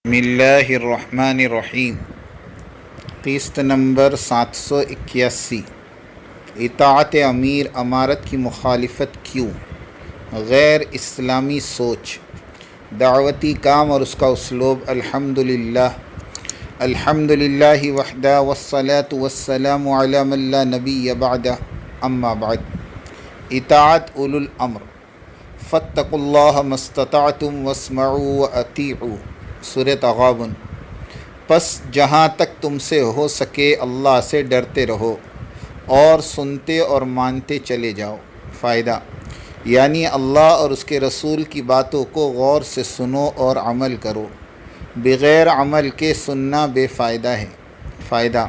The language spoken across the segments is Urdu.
بسم اللہ الرحمن الرحیم۔ قسط نمبر 781۔ اطاعت امیر امارت کی مخالفت کیوں؟ غیر اسلامی سوچ، دعوتی کام اور اس کا اسلوب۔ الحمدللہ وحدہ والصلاة والسلام علی من لا نبی بعدہ، اما بعد۔ اطاعت اولو الامر، فاتقوا اللہ ما استطعتم واسمعوا واطیعوا، سورۃ تغابن۔ پس جہاں تک تم سے ہو سکے اللہ سے ڈرتے رہو اور سنتے اور مانتے چلے جاؤ۔ فائدہ، یعنی اللہ اور اس کے رسول کی باتوں کو غور سے سنو اور عمل کرو، بغیر عمل کے سننا بے فائدہ ہے۔ فائدہ،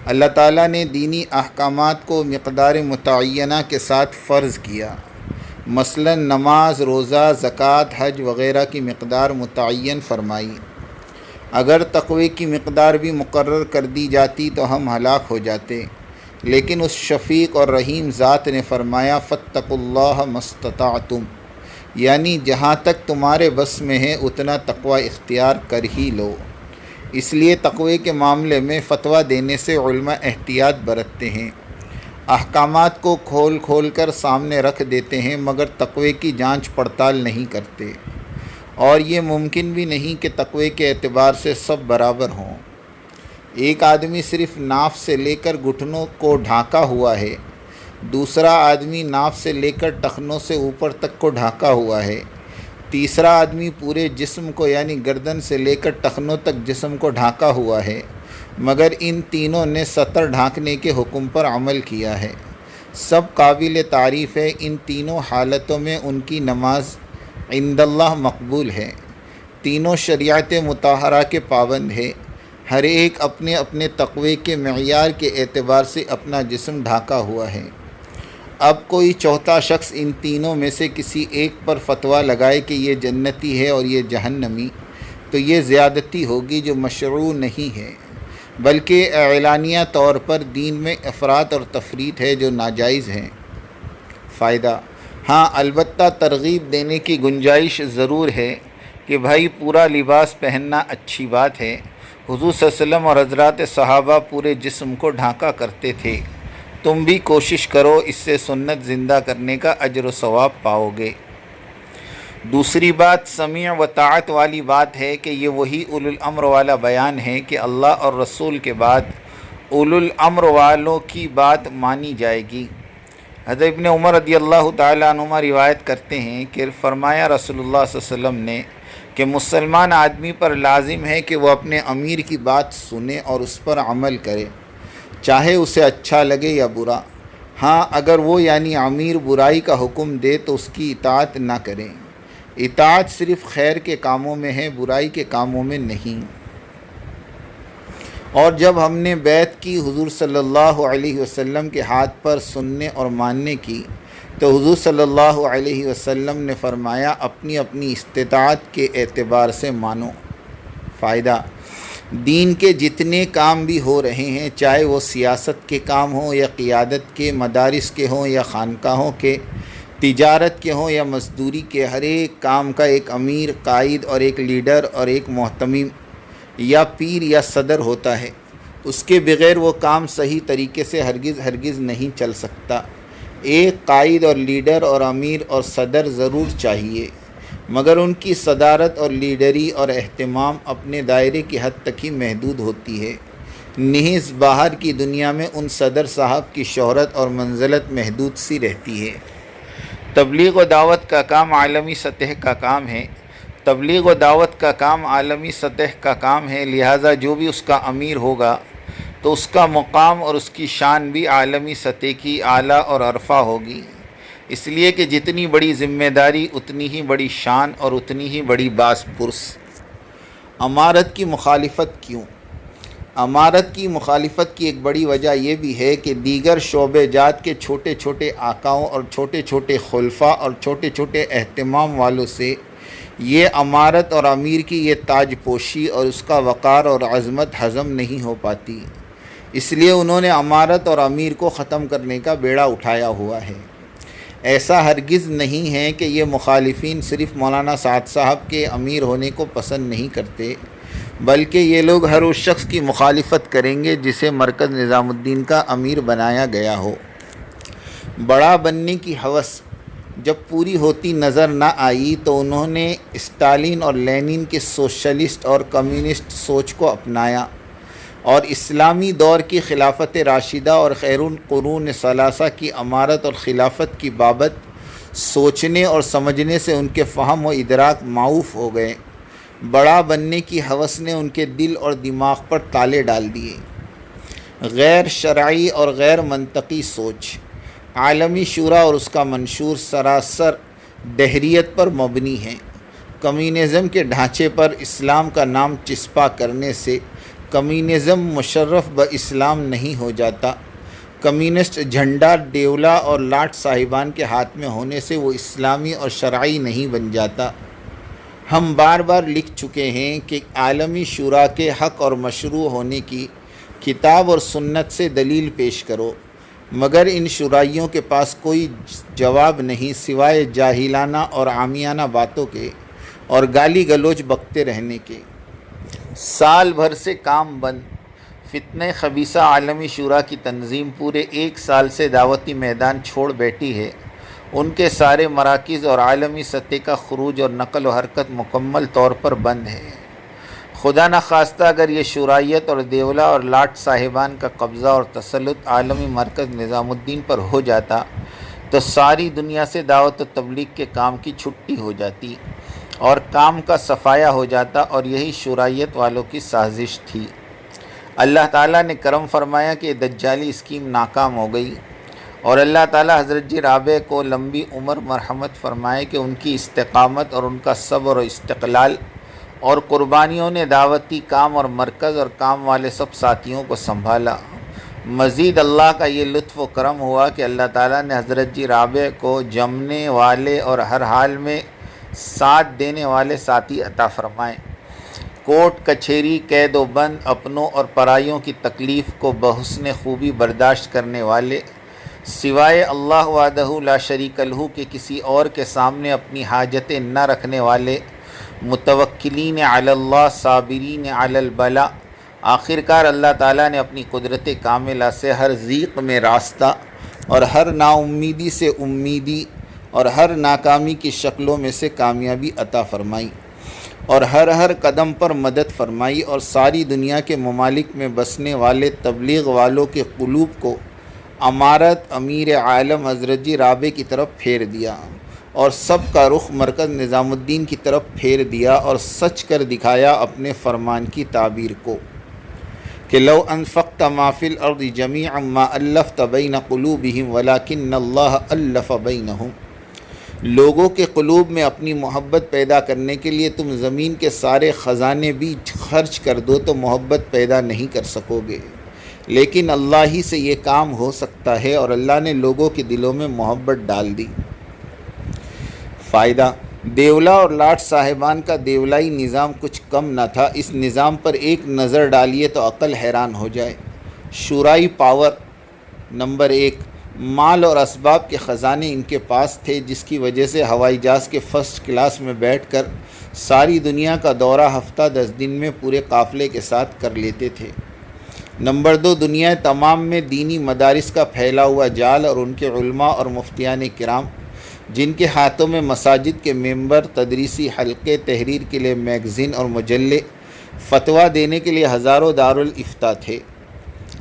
اللہ تعالیٰ نے دینی احکامات کو مقدار متعینہ کے ساتھ فرض کیا، مثلا نماز، روزہ، زکوٰۃ، حج وغیرہ کی مقدار متعین فرمائی۔ اگر تقوی کی مقدار بھی مقرر کر دی جاتی تو ہم ہلاک ہو جاتے، لیکن اس شفیق اور رحیم ذات نے فرمایا فاتقوا اللہ ما استطعتم، یعنی جہاں تک تمہارے بس میں ہے اتنا تقوی اختیار کر ہی لو۔ اس لیے تقوی کے معاملے میں فتویٰ دینے سے علماء احتیاط برتتے ہیں، احکامات کو کھول کھول کر سامنے رکھ دیتے ہیں، مگر تقوی کی جانچ پڑتال نہیں کرتے، اور یہ ممکن بھی نہیں کہ تقوی کے اعتبار سے سب برابر ہوں۔ ایک آدمی صرف ناف سے لے کر گھٹنوں کو ڈھانکا ہوا ہے، دوسرا آدمی ناف سے لے کر ٹخنوں سے اوپر تک کو ڈھانکا ہوا ہے، تیسرا آدمی پورے جسم کو یعنی گردن سے لے کر ٹخنوں تک جسم کو ڈھانکا ہوا ہے، مگر ان تینوں نے سطر ڈھانکنے کے حکم پر عمل کیا ہے۔ سب قابل تعریف ہے، ان تینوں حالتوں میں ان کی نماز عند اللہ مقبول ہے۔ تینوں شریعت مطہرہ کے پابند ہے، ہر ایک اپنے اپنے تقوی کے معیار کے اعتبار سے اپنا جسم ڈھانکا ہوا ہے۔ اب کوئی چوتھا شخص ان تینوں میں سے کسی ایک پر فتویٰ لگائے کہ یہ جنتی ہے اور یہ جہنمی، تو یہ زیادتی ہوگی جو مشروع نہیں ہے، بلکہ اعلانیہ طور پر دین میں افراط اور تفریط ہے جو ناجائز ہے۔ فائدہ، ہاں البتہ ترغیب دینے کی گنجائش ضرور ہے کہ بھائی پورا لباس پہننا اچھی بات ہے، حضور صلی اللہ علیہ وسلم اور حضرات صحابہ پورے جسم کو ڈھانکا کرتے تھے، تم بھی کوشش کرو، اس سے سنت زندہ کرنے کا اجر و ثواب پاؤ گے۔ دوسری بات سمیع و طاعت والی بات ہے کہ یہ وہی اولو الامر والا بیان ہے کہ اللہ اور رسول کے بعد اولو الامر والوں کی بات مانی جائے گی۔ حضرت ابن عمر رضی اللہ تعالیٰ عنہما روایت کرتے ہیں کہ فرمایا رسول اللہ صلی اللہ علیہ وسلم نے کہ مسلمان آدمی پر لازم ہے کہ وہ اپنے امیر کی بات سنے اور اس پر عمل کرے، چاہے اسے اچھا لگے یا برا۔ ہاں اگر وہ یعنی امیر برائی کا حکم دے تو اس کی اطاعت نہ کریں۔ اطاعت صرف خیر کے کاموں میں ہے، برائی کے کاموں میں نہیں۔ اور جب ہم نے بیعت کی حضور صلی اللہ علیہ وسلم کے ہاتھ پر سننے اور ماننے کی، تو حضور صلی اللہ علیہ وسلم نے فرمایا اپنی اپنی استطاعت کے اعتبار سے مانو۔ فائدہ، دین کے جتنے کام بھی ہو رہے ہیں، چاہے وہ سیاست کے کام ہوں یا قیادت کے، مدارس کے ہوں یا خانقاہوں کے، تجارت کے ہوں یا مزدوری کے، ہر ایک کام کا ایک امیر، قائد اور ایک لیڈر اور ایک محتمم یا پیر یا صدر ہوتا ہے۔ اس کے بغیر وہ کام صحیح طریقے سے ہرگز نہیں چل سکتا۔ ایک قائد اور لیڈر اور امیر اور صدر ضرور چاہیے، مگر ان کی صدارت اور لیڈری اور اہتمام اپنے دائرے کی حد تک ہی محدود ہوتی ہے، نیز باہر کی دنیا میں ان صدر صاحب کی شہرت اور منزلت محدود سی رہتی ہے۔ تبلیغ و دعوت کا کام عالمی سطح کا کام ہے، تبلیغ و دعوت کا کام عالمی سطح کا کام ہے، لہٰذا جو بھی اس کا امیر ہوگا تو اس کا مقام اور اس کی شان بھی عالمی سطح کی اعلیٰ اور ارفع ہوگی، اس لیے کہ جتنی بڑی ذمہ داری اتنی ہی بڑی شان اور اتنی ہی بڑی باس پرس۔ امارت کی مخالفت کیوں؟ امارت کی مخالفت کی ایک بڑی وجہ یہ بھی ہے کہ دیگر شعبے جات کے چھوٹے چھوٹے آقاؤں اور چھوٹے چھوٹے خلفاء اور چھوٹے چھوٹے اہتمام والوں سے یہ امارت اور امیر کی یہ تاج پوشی اور اس کا وقار اور عظمت ہضم نہیں ہو پاتی، اس لیے انہوں نے امارت اور امیر کو ختم کرنے کا بیڑا اٹھایا ہوا ہے۔ ایسا ہرگز نہیں ہے کہ یہ مخالفین صرف مولانا سعد صاحب کے امیر ہونے کو پسند نہیں کرتے، بلکہ یہ لوگ ہر اس شخص کی مخالفت کریں گے جسے مرکز نظام الدین کا امیر بنایا گیا ہو۔ بڑا بننے کی ہوس جب پوری ہوتی نظر نہ آئی تو انہوں نے اسٹالین اور لینن کے سوشلسٹ اور کمیونسٹ سوچ کو اپنایا اور اسلامی دور کی خلافت راشدہ اور خیر القرون ثلاثہ کی امارت اور خلافت کی بابت سوچنے اور سمجھنے سے ان کے فہم و ادراک معوف ہو گئے۔ بڑا بننے کی ہوس نے ان کے دل اور دماغ پر تالے ڈال دیے۔ غیر شرعی اور غیر منطقی سوچ، عالمی شورا اور اس کا منشور سراسر دہریت پر مبنی ہے۔ کمیونزم کے ڈھانچے پر اسلام کا نام چسپاں کرنے سے کمیونزم مشرف اسلام نہیں ہو جاتا۔ کمیونسٹ جھنڈا ڈیولا اور لاٹ صاحبان کے ہاتھ میں ہونے سے وہ اسلامی اور شرعی نہیں بن جاتا۔ ہم بار بار لکھ چکے ہیں کہ عالمی شورا کے حق اور مشروع ہونے کی کتاب اور سنت سے دلیل پیش کرو، مگر ان شورائیوں کے پاس کوئی جواب نہیں سوائے جاہلانہ اور عامیانہ باتوں کے اور گالی گلوچ بکتے رہنے کے۔ سال بھر سے کام بند، فتنہ خبیثہ عالمی شورا کی تنظیم پورے 1 سال سے دعوتی میدان چھوڑ بیٹھی ہے۔ ان کے سارے مراکز اور عالمی سطح کا خروج اور نقل و حرکت مکمل طور پر بند ہے۔ خدا نخواستہ اگر یہ شورائیت اور دیولا اور لاٹ صاحبان کا قبضہ اور تسلط عالمی مرکز نظام الدین پر ہو جاتا تو ساری دنیا سے دعوت و تبلیغ کے کام کی چھٹی ہو جاتی اور کام کا صفایا ہو جاتا، اور یہی شورائیت والوں کی سازش تھی۔ اللہ تعالیٰ نے کرم فرمایا کہ دجالی اسکیم ناکام ہو گئی، اور اللہ تعالیٰ حضرت جی رابع کو لمبی عمر مرحمت فرمائے کہ ان کی استقامت اور ان کا صبر و استقلال اور قربانیوں نے دعوتی کام اور مرکز اور کام والے سب ساتھیوں کو سنبھالا۔ مزید اللہ کا یہ لطف و کرم ہوا کہ اللہ تعالیٰ نے حضرت جی رابع کو جمنے والے اور ہر حال میں ساتھ دینے والے ساتھی عطا فرمائے۔ کوٹ کچہری، قید و بند، اپنوں اور پرائیوں کی تکلیف کو بحسن خوبی برداشت کرنے والے، سوائے اللہ وحدہ لا شریک لہ کے کسی اور کے سامنے اپنی حاجتیں نہ رکھنے والے، متوکلین علی اللہ صابرین علی البلاء۔ آخرکار اللہ تعالیٰ نے اپنی قدرت کاملہ سے ہر ضیق میں راستہ اور ہر نا امیدی سے امیدی اور ہر ناکامی کی شکلوں میں سے کامیابی عطا فرمائی، اور ہر قدم پر مدد فرمائی، اور ساری دنیا کے ممالک میں بسنے والے تبلیغ والوں کے قلوب کو امارت امیر عالم حضرت جی رابع کی طرف پھیر دیا، اور سب کا رخ مرکز نظام الدین کی طرف پھیر دیا، اور سچ کر دکھایا اپنے فرمان کی تعبیر کو کہ لو انفقت ما فی الارض جمیعا ما الفت بین قلوبہم ولکن اللہ الف بینہم۔ لوگوں کے قلوب میں اپنی محبت پیدا کرنے کے لیے تم زمین کے سارے خزانے بھی خرچ کر دو تو محبت پیدا نہیں کر سکو گے، لیکن اللہ ہی سے یہ کام ہو سکتا ہے، اور اللہ نے لوگوں کے دلوں میں محبت ڈال دی۔ فائدہ: دیولا اور لاٹ صاحبان کا دیولائی نظام کچھ کم نہ تھا۔ اس نظام پر ایک نظر ڈالیے تو عقل حیران ہو جائے۔ شورائی پاور: نمبر 1، مال اور اسباب کے خزانے ان کے پاس تھے، جس کی وجہ سے ہوائی جہاز کے فرسٹ کلاس میں بیٹھ کر ساری دنیا کا دورہ ہفتہ 10 دن میں پورے قافلے کے ساتھ کر لیتے تھے۔ نمبر 2، دنیا تمام میں دینی مدارس کا پھیلا ہوا جال اور ان کے علماء اور مفتیان کرام، جن کے ہاتھوں میں مساجد کے ممبر، تدریسی حلقے، تحریر کے لیے میگزین اور مجلے، فتویٰ دینے کے لیے ہزاروں دارالافتاء تھے۔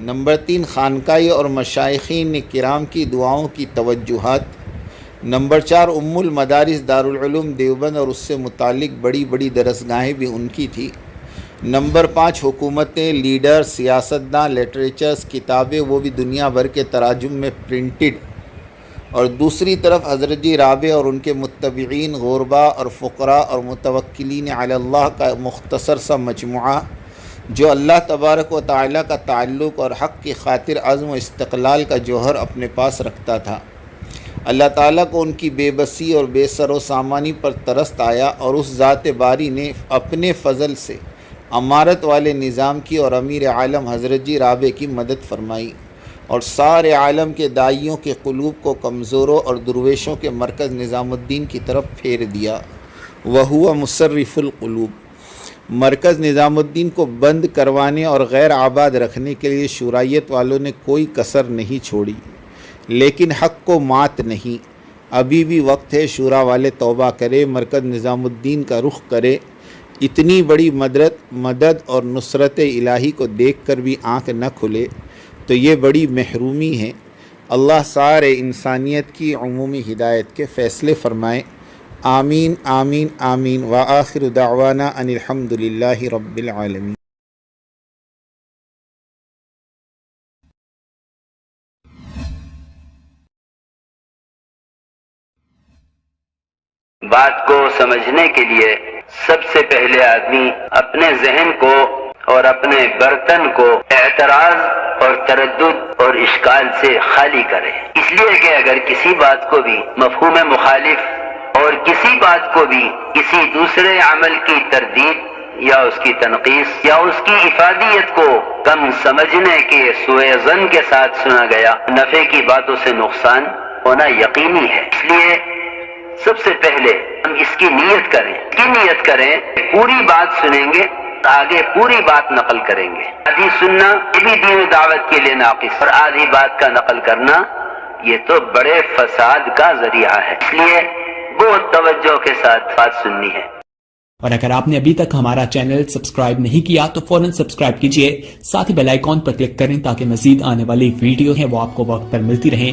نمبر 3، خانقاہی اور مشائخین کرام کی دعاؤں کی توجہات۔ نمبر 4، ام المدارس دارالعلوم دیوبند اور اس سے متعلق بڑی بڑی درسگاہیں بھی ان کی تھی۔ نمبر 5، حکومتیں، لیڈر، سیاستداں، لٹریچرز، کتابیں، وہ بھی دنیا بھر کے تراجم میں پرنٹڈ، اور دوسری طرف حضرت جی رابع اور ان کے متبعین، غرباء اور فقراء اور متوکلین علی اللہ کا مختصر سا مجموعہ جو اللہ تبارک و تعالیٰ کا تعلق اور حق کی خاطر عزم و استقلال کا جوہر اپنے پاس رکھتا تھا۔ اللہ تعالیٰ کو ان کی بے بسی اور بے سر و سامانی پر ترس آیا، اور اس ذات باری نے اپنے فضل سے امارت والے نظام کی اور امیر عالم حضرت جی رابع کی مدد فرمائی، اور سارے عالم کے داعیوں کے قلوب کو کمزوروں اور درویشوں کے مرکز نظام الدین کی طرف پھیر دیا۔ وہو مصرف القلوب، مرکز نظام الدین کو بند کروانے اور غیر آباد رکھنے کے لیے شورائیت والوں نے کوئی کسر نہیں چھوڑی، لیکن حق کو مات نہیں۔ ابھی بھی وقت ہے، شورا والے توبہ کرے، مرکز نظام الدین کا رخ کرے۔ اتنی بڑی مدد اور نصرت الہی کو دیکھ کر بھی آنکھ نہ کھلے تو یہ بڑی محرومی ہے۔ اللہ سارے انسانیت کی عمومی ہدایت کے فیصلے فرمائے۔ آمین آمین آمین، وآخر دعوانا ان الحمد للہ رب العالمین۔ بات کو سمجھنے کے لیے سب سے پہلے آدمی اپنے ذہن کو اور اپنے برتن کو اعتراض اور تردد اور اشکال سے خالی کرے، اس لیے کہ اگر کسی بات کو بھی مفہوم مخالف اور کسی بات کو بھی کسی دوسرے عمل کی تردید یا اس کی تنقیص یا اس کی افادیت کو کم سمجھنے کے سوء ظن کے ساتھ سنا گیا، نفع کی باتوں سے نقصان ہونا یقینی ہے۔ اس لیے سب سے پہلے ہم اس کی نیت کریں، پوری بات سنیں گے، آگے پوری بات نقل کریں گے۔ آدھی سننا یہ بھی دین و دعوت کے لیے ناقص، اور آدھی بات کا نقل کرنا یہ تو بڑے فساد کا ذریعہ ہے، اس لیے بہت توجہ کے ساتھ بات سننی ہے۔ اور اگر آپ نے ابھی تک ہمارا چینل سبسکرائب نہیں کیا تو فوراً سبسکرائب کیجئے، ساتھ ہی بیل آئیکن پر کلک کریں تاکہ مزید آنے والی ویڈیو ہیں وہ آپ کو وقت پر ملتی رہیں۔